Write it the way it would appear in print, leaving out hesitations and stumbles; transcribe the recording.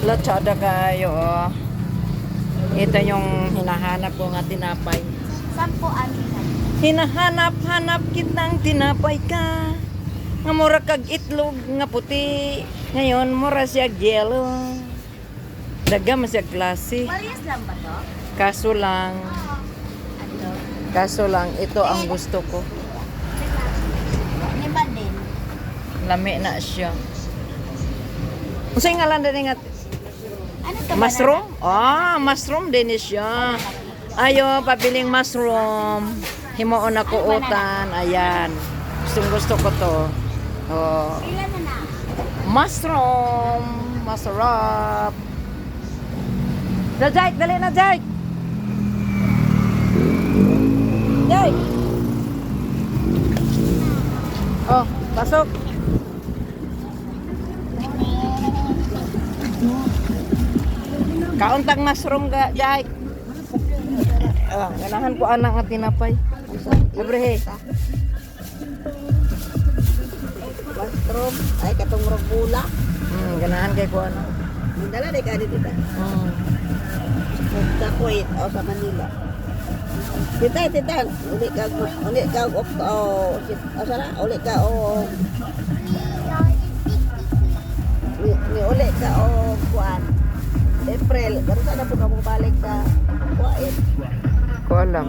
Latsada kayo, oh. Ito yung hinahanap ko nga tinapay. Sampo anihan. Hinahanap-hanap kitang tinapay ka. Nga mura kag itlog nga puti. Ngayon mura siya yellow. Daga man siya klase. Malias lang ba to? Kaso lang, Ano? ito ang gusto ko. Lima din. Lami na siya. Unsay ngalan din nga Ano to? mushroom? Ah, mushroom din siya. Ayo, pabiling mushroom. Himuon ako utan. Ayan. Gusto ko to. Oh, Ilan na na? mushroom. Masarap. Jake, dali na, Jake. Jake. Oh, pasok. Kauntang mushroom ga, Jake. Ah, ganahan ko anak nga tinapay. Libre he. Mushroom. Ay, katong rogula. Ganahan kay ko ano. Mandala na ka dito. Sa Kuwait o sa Manila. Tita, uli ka uli ka uli ka kuan. April, pero sana po ka balik sa Kuwait. Ko alam.